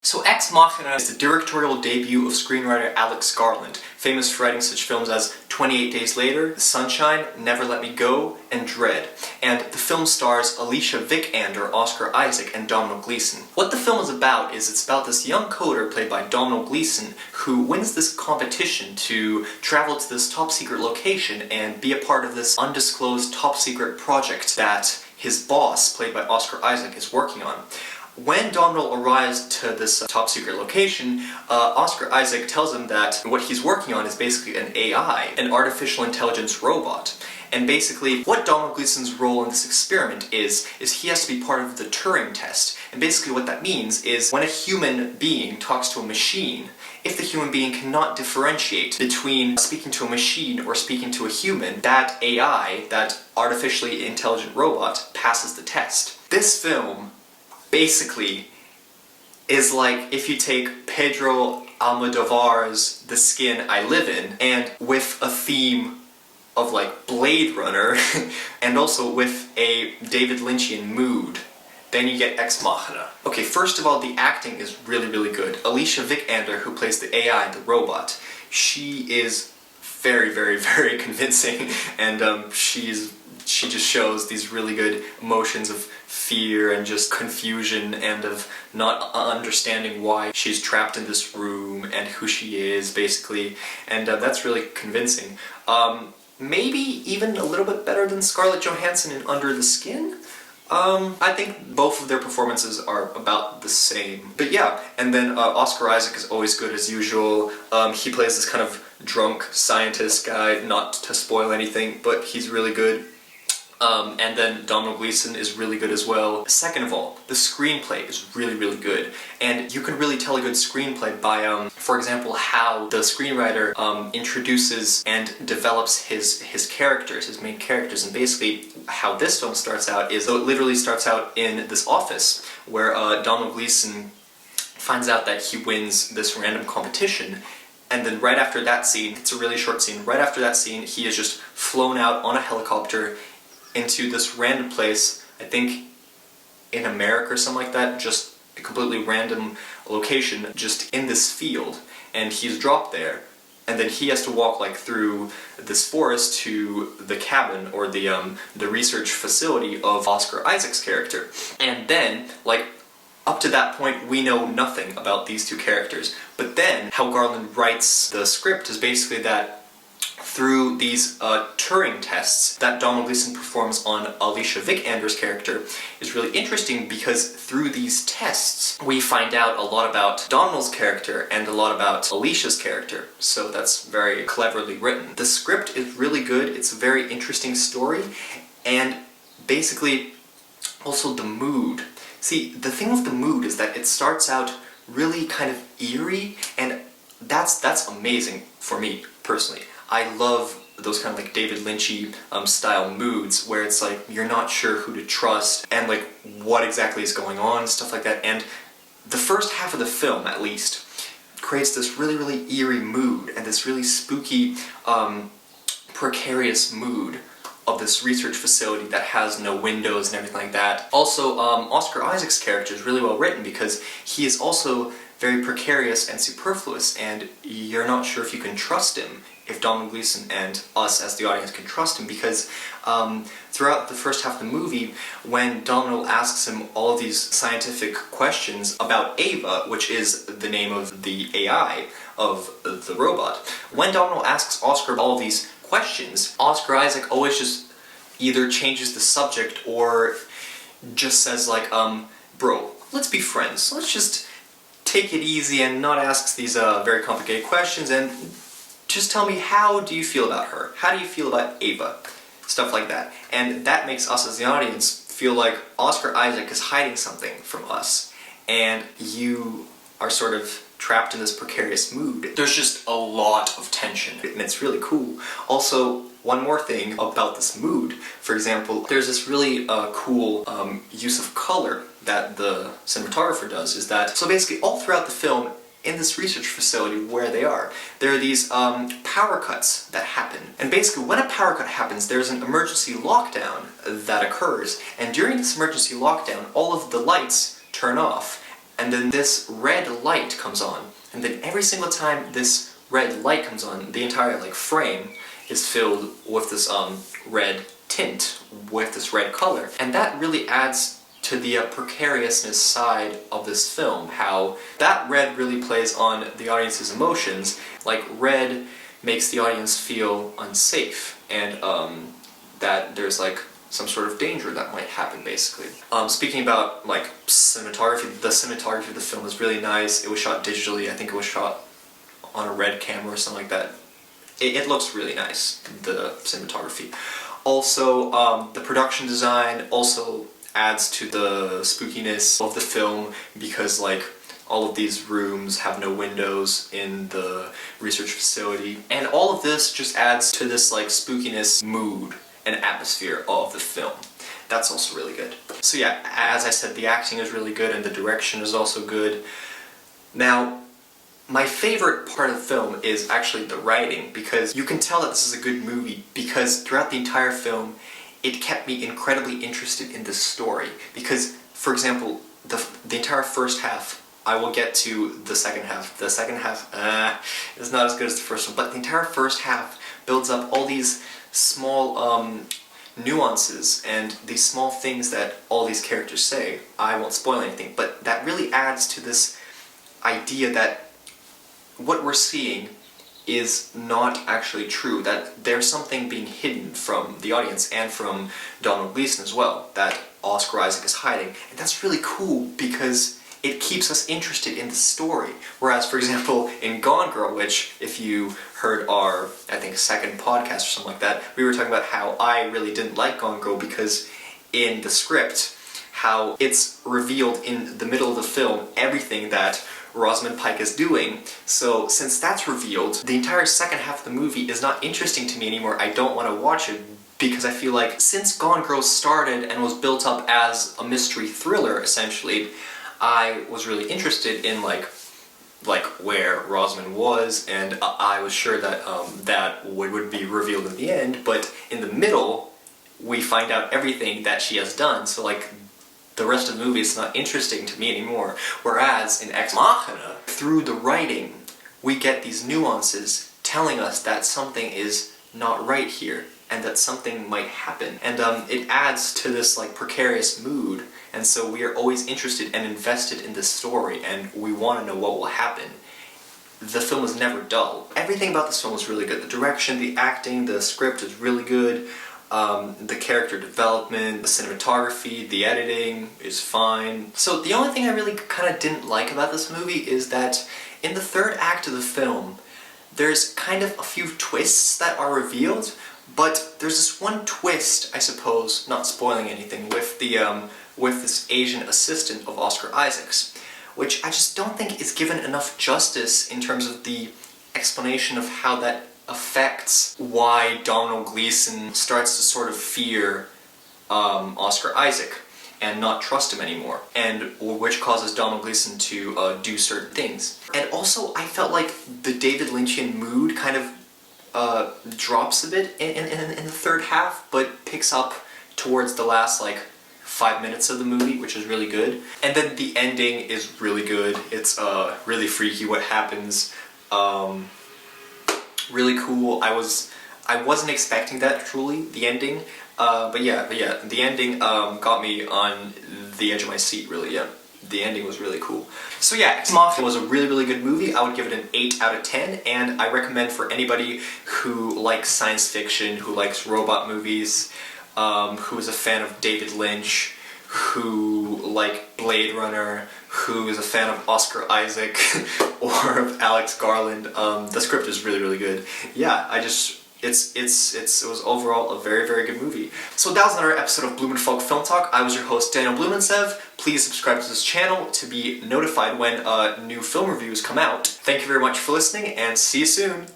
So Ex Machina is the directorial debut of screenwriter Alex Garland, famous for writing such films as 28 Days Later, The Sunshine, Never Let Me Go, and Dread. And the film stars Alicia, Vikander, Oscar Isaac, and Domhnall Gleeson. What the film is about is it's about this young coder played by Domhnall Gleeson who wins this competition to travel to this top-secret location and be a part of this undisclosed top-secret project that his boss, played by Oscar Isaac, is working on. When Domhnall arrives to this top-secret location, Oscar Isaac tells him that what he's working on is basically an AI, an artificial intelligence robot. And basically, what Domhnall Gleeson's role in this experiment is he has to be part of the Turing test. And basically what that means is when a human being talks to a machine, if the human being cannot differentiate between speaking to a machine or speaking to a human, that AI, that artificially intelligent robot, passes the test. This film basically is like if you take Pedro Almodovar's The Skin I Live In, and with a theme of like Blade Runner, and also with a David Lynchian mood, then you get Ex Machina. Okay, first of all, the acting is really, really good. Alicia Vikander, who plays the AI, the robot, she is very, very, very convincing, and she just shows these really good emotions of fear and just confusion and of not understanding why she's trapped in this room and who she is, basically, and that's really convincing. Maybe even a little bit better than Scarlett Johansson in Under the Skin? I think both of their performances are about the same. But yeah, and then Oscar Isaac is always good as usual. He plays this kind of drunk scientist guy, not to spoil anything, but he's really good. And then Domhnall Gleeson is really good as well. Second of all, the screenplay is really, really good. And you can really tell a good screenplay by, for example, how the screenwriter introduces and develops his characters, his main characters. And basically, how this film starts out is, so it literally starts out in this office where Domhnall Gleeson finds out that he wins this random competition. And then right after that scene, it's a really short scene, right after that scene, he is just flown out on a helicopter into this random place, I think in America or something like that, just a completely random location, just in this field, and he's dropped there, and then he has to walk like through this forest to the cabin or the research facility of Oscar Isaac's character. And then, like, up to that point, we know nothing about these two characters. But then, how Garland writes the script is basically that through these Turing tests that Domhnall Gleeson performs on Alicia Vikander's character is really interesting, because through these tests we find out a lot about Domhnall's character and a lot about Alicia's character, so that's very cleverly written. The script is really good, it's a very interesting story, and basically also the mood. See, the thing with the mood is that it starts out really kind of eerie, and that's amazing for me personally. I love those kind of like David Lynchy style moods where it's like you're not sure who to trust and like what exactly is going on, stuff like that. And the first half of the film, at least, creates this really, really eerie mood and this really spooky, precarious mood of this research facility that has no windows and everything like that. Also, Oscar Isaac's character is really well written because he is also very precarious and superfluous, and you're not sure if you can trust him, if Domhnall Gleeson and us as the audience can trust him, because throughout the first half of the movie, when Domhnall asks him all of these scientific questions about Ava, which is the name of the AI of the robot, when Domhnall asks Oscar all of these questions, Oscar Isaac always just either changes the subject or just says like, bro, let's be friends, let's just take it easy and not ask these very complicated questions, and just tell me, how do you feel about her? How do you feel about Ava? Stuff like that. And that makes us as the audience feel like Oscar Isaac is hiding something from us, and you are sort of trapped in this precarious mood. There's just a lot of tension, and it's really cool. Also, one more thing about this mood, for example, there's this really cool use of color that the cinematographer does, is that, so basically all throughout the film, in this research facility where they are, there are these power cuts that happen. And basically when a power cut happens, there's an emergency lockdown that occurs, and during this emergency lockdown, all of the lights turn off, and then this red light comes on, and then every single time this red light comes on, the entire like frame is filled with this red tint, with this red color, and that really adds to the precariousness side of this film, how that red really plays on the audience's emotions. Like, red makes the audience feel unsafe, and that there's like some sort of danger that might happen, basically. Speaking about like cinematography, the cinematography of the film is really nice. It was shot digitally. I think it was shot on a red camera or something like that. It looks really nice, the cinematography. Also, the production design also adds to the spookiness of the film, because like all of these rooms have no windows in the research facility, and all of this just adds to this like spookiness mood and atmosphere of the film. That's also really good. So yeah, as I said, the acting is really good and the direction is also good. Now, my favorite part of the film is actually the writing, because you can tell that this is a good movie because throughout the entire film it kept me incredibly interested in the story. Because, for example, the entire first half, I will get to the second half. The second half is not as good as the first one, but the entire first half builds up all these small nuances and these small things that all these characters say. I won't spoil anything, but that really adds to this idea that what we're seeing is not actually true, that there's something being hidden from the audience and from Domhnall Gleeson as well, that Oscar Isaac is hiding. And that's really cool because it keeps us interested in the story. Whereas, for example, in Gone Girl, which if you heard our, I think, second podcast or something like that, we were talking about how I really didn't like Gone Girl because in the script, how it's revealed in the middle of the film everything that Rosamund Pike is doing. So since that's revealed, the entire second half of the movie is not interesting to me anymore. I don't want to watch it because I feel like since Gone Girl started and was built up as a mystery thriller, essentially, I was really interested in like where Rosamund was, and I was sure that that would be revealed in the end, but in the middle we find out everything that she has done, so like the rest of the movie is not interesting to me anymore. Whereas in Ex Machina, through the writing, we get these nuances telling us that something is not right here and that something might happen. And it adds to this like precarious mood, and so we are always interested and invested in this story and we want to know what will happen. The film is never dull. Everything about this film is really good. The direction, the acting, the script is really good. The character development, the cinematography, the editing is fine. So the only thing I really kind of didn't like about this movie is that in the third act of the film, there's kind of a few twists that are revealed, but there's this one twist, I suppose, not spoiling anything, with this Asian assistant of Oscar Isaac's, which I just don't think is given enough justice in terms of the explanation of how that affects why Domhnall Gleeson starts to sort of fear Oscar Isaac and not trust him anymore, and which causes Domhnall Gleeson to do certain things. And also, I felt like the David Lynchian mood kind of drops a bit in the third half, but picks up towards the last like 5 minutes of the movie, which is really good. And then the ending is really good. It's really freaky what happens. Really cool. I wasn't expecting that, truly, the ending, but yeah, the ending got me on the edge of my seat, really. Yeah, the ending was really cool. So yeah, Ex Machina was a really good movie. I would give it an 8 out of 10, and I recommend for anybody who likes science fiction, who likes robot movies, who is a fan of David Lynch, who like Blade Runner, who is a fan of Oscar Isaac or of Alex Garland. The script is really good. Yeah, it was overall a very good movie. So that was another episode of Blumenfolk Film Talk. I was your host, Daniel Blumensev. Please subscribe to this channel to be notified when new film reviews come out. Thank you very much for listening, and see you soon.